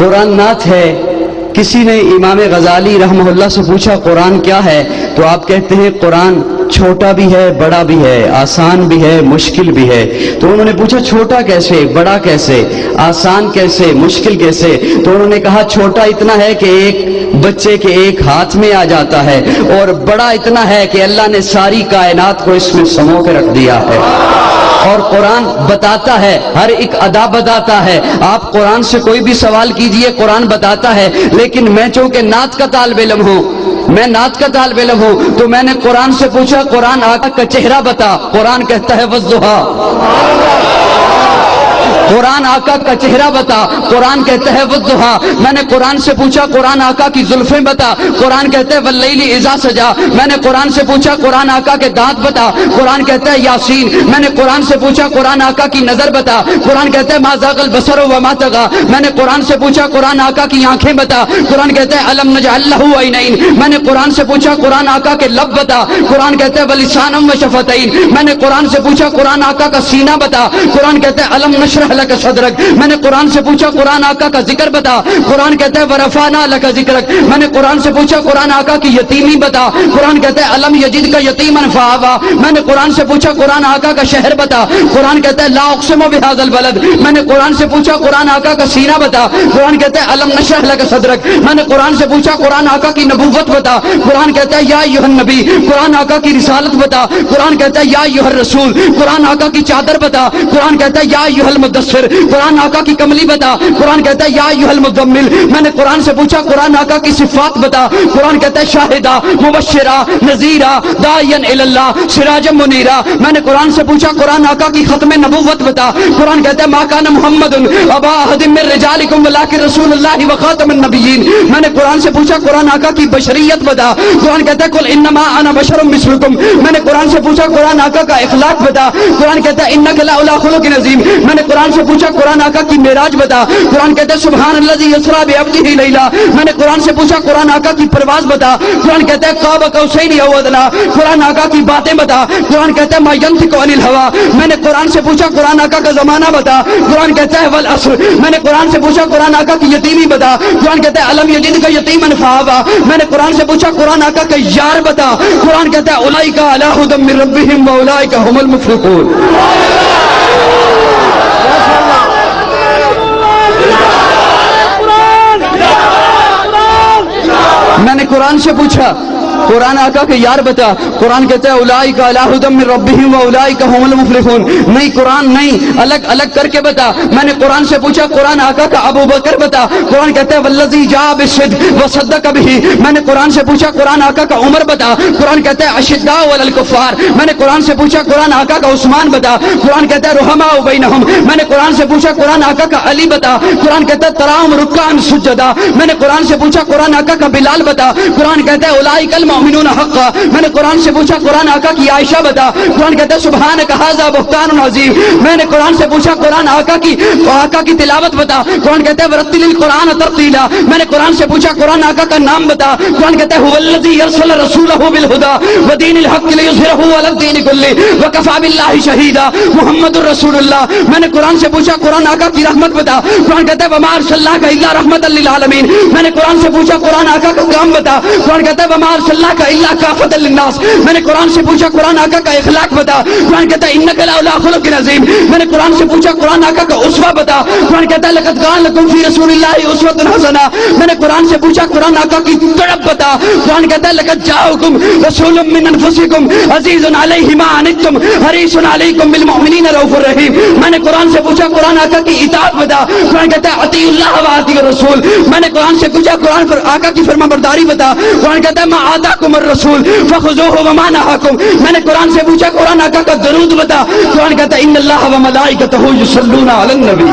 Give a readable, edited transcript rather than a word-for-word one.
قرآن نعت ہے. کسی نے امام غزالی رحمہ اللہ سے پوچھا قرآن کیا ہے، تو آپ کہتے ہیں قرآن چھوٹا بھی ہے بڑا بھی ہے، آسان بھی ہے مشکل بھی ہے. تو انہوں نے پوچھا چھوٹا کیسے، بڑا کیسے، آسان کیسے، مشکل کیسے؟ تو انہوں نے کہا چھوٹا اتنا ہے کہ ایک بچے کے ایک ہاتھ میں آ جاتا ہے، اور بڑا اتنا ہے کہ اللہ نے ساری کائنات کو اس میں سمو کے رکھ دیا ہے. اور قرآن بتاتا ہے، ہر ایک ادا بتاتا ہے. آپ قرآن سے کوئی بھی سوال کیجئے قرآن بتاتا ہے. لیکن میں چونکہ نعت کا طالب علم ہوں، میں نعت کا طالب علم ہوں، تو میں نے قرآن سے پوچھا قرآن آقا کا چہرہ بتا. قرآن کہتا ہے والضحیٰ. قرآن آقا کا چہرہ بتا. قرآن کہتا ہے والضحیٰ. میں نے قرآن سے پوچھا قرآن آقا کی زلفیں بتا. قرآن کہتا ہے واللیل اذا سجا. میں نے قرآن سے پوچھا قرآن آقا کے دانت بتا. قرآن کہتا ہے یاسین. میں نے قرآن سے پوچھا قرآن آقا کی نظر بتا. قرآن کہتا ہے ما زاغ البصر وما طغى. میں نے قرآن سے پوچھا قرآن آقا کی آنکھیں بتا. قرآن کہتا ہے الم نجعل له عینین. میں نے قرآن سے پوچھا قرآن آقا کے لب بتا. قرآن کہتا ہے ولسانا وشفتین. میں نے قرآن سے پوچھا قرآن آقا کا سینہ بتا. قرآن کہتا ہے الم نشرح لک صدرک. میں نے قرآن سے پوچھا قرآن آقا کا ذکر بتا. قرآن کہتا ہے ورفعنا لک ذکرک. میں نے قرآن سے پوچھا قرآن آقا کی یتیمی بتا. قرآن کہتا ہے الم یجدک یتیما فآویٰ. میں نے قرآن سے پوچھا قرآن آقا کا شہر بتا. قرآن کہتا ہے لا اقسم بہذا البلد. میں نے قرآن سے پوچھا قرآن آقا کا سینہ بتا. قرآن کہتا ہے الم نشرح لک صدرک. میں نے قرآن سے پوچھا قرآن آقا کی نبوت بتا. قرآن کہتا ہے یا ایھا النبی. قرآن آقا کی رسالت بتا. قرآن کہتا ہے یا ایھا الرسول. قرآن آقا کی چادر بتا. قرآن کہتا ہے یا ایھا المدثر. قرآن آقا کی کملی بتا. قرآن کہتا ہے یا ایھا المزمل. میں نے قرآن سے پوچھا قرآن آقا کی صفات بتا. قرآن کہتا ہے شاہدہ مبشرہ نذیرہ داعیا الی اللہ سراجا منیرا. میں نے قرآن سے پوچھا قرآن آقا کی ختم نبوت بتا. قرآن کہتا ہے ما کان محمد ابا احد من رجالکم ولکن رسول اللہ وخاتم النبیین. میں نے قرآن سے پوچھا قرآن آقا کی بشریت بتا. قرآن کہتا ہے قل انما انا بشر مثلکم. میں نے قرآن سے پوچھا قرآن آقا کا اخلاق بتا. قرآن کہتا ہے انک لعلی خلق عظیم. میں نے قرآن سے پوچھا قرآن آقا کی معراج بتا. قرآن کہتا ہے سبحان الذی یسری بعبدہ لیلا. میں نے قرآن سے پوچھا قرآن آقا کی پرواز بتا. قرآن کہتا ہے قاب قوسین او ادنی. قرآن آقا کی باتیں بتا. قرآن کہتا ہے ما ینطق عن الہوی. میں نے قرآن سے پوچھا قرآن آقا کا زمانہ بتا. قرآن کہتا ہے والعصر. میں نے قرآن سے پوچھا قرآن آقا کی یتیمی بتا. قرآن کہتا ہے الم یجدک یتیما فآویٰ. میں نے قرآن سے پوچھا قرآن آقا کا یار بتا. قرآن کہتا ہے اولئک علی ھدی من ربہم واولئک ھم المفلحون. میں نے قرآن سے پوچھا قرآن آقا کے یار بتا. قرآن کہتا ہے اولئک علی ھدی من ربہم واولئک ھم المفلحون. نہیں قرآن نہیں، الگ الگ کر کے بتا. میں نے قرآن سے پوچھا قرآن آقا کا ابو بکر بتا. قرآن کہتا ہے والذی جاء بالصدق وصدق بہ. میں نے قرآن سے پوچھا قرآن آقا کا عمر بتا. قرآن کہتا ہے اشداء علی الکفار. میں نے قرآن سے پوچھا قرآن آقا کا عثمان بتا. قرآن کہتا ہے رحماء بینہم. میں نے قرآن سے پوچھا قرآن آقا کا علی بتا. قرآن کہتا ہے تراہم رکعا سجدا. میں نے قرآن سے پوچھا قرآن آقا کا بلال بتا. قرآن کہتا ہے اولئک المؤمنون حقا. میں نے قرآن سے پوچھا قرآن آقا کی عائشہ بتا. قرآن کہتا ہے سبحانک ھذا بہتان عظیم. میں نے قرآن سے پوچھا قرآن آقا کی تلاوت بتا. قرآن کہتا ہے ورتل القرآن ترتیلا. میں نے قرآن سے پوچھا قرآن آقا کا نام بتا. قرآن کہتا ہے ھو الذی ارسل رسولہ بالھدی ودین الحق لیظہرہ علی الدین کلہ وکفی باللہ شہیدا محمد رسول اللہ. میں نے قرآن سے پوچھا قرآن آقا کی رحمت بتا. قرآن کہتا ہے وما ارسلناک الا رحمۃ للعالمین. میں نے قرآن سے پوچھا قرآن آقا کا کام بتا. قرآن کہتا ہے وما ارسلناک الا کافۃ للناس. میں نے قرآن سے پوچھا قرآن آقا کا اخلاق بتا. قرآن کہتا ہے انک لعلی خلق عظیم. میں نے قرآن سے پوچھا قرآن آقا کا اسوہ بتا. قرآن کہتا ہے لقد کان لکم فی رسول اللہ اسوۃ حسنہ. میں نے قرآن سے پوچھا قرآن آقا کی تڑپ بتا. قرآن کہتا ہے لقد جاءکم رسول من انفسکم عزیز علیہ ما عنتم حریص علیکم بالمؤمنین رؤوف الرحیم. میں نے قرآن سے پوچھا قرآن آقا کی اطاعت بتا. قرآن کہتا ہے اطیعوا اللہ واطیعوا الرسول. میں نے قرآن سے پوچھا قرآن پر آقا کی فرما برداری بتا. قرآن کہتا ہے ما آتاکم الرسول فخذوہ وما نہاکم. میں نے قرآن سے پوچھا قرآن آقا کا درود بتا. قرآن کہتا ہے ان اللہ وملائکتہ یصلون علی النبی.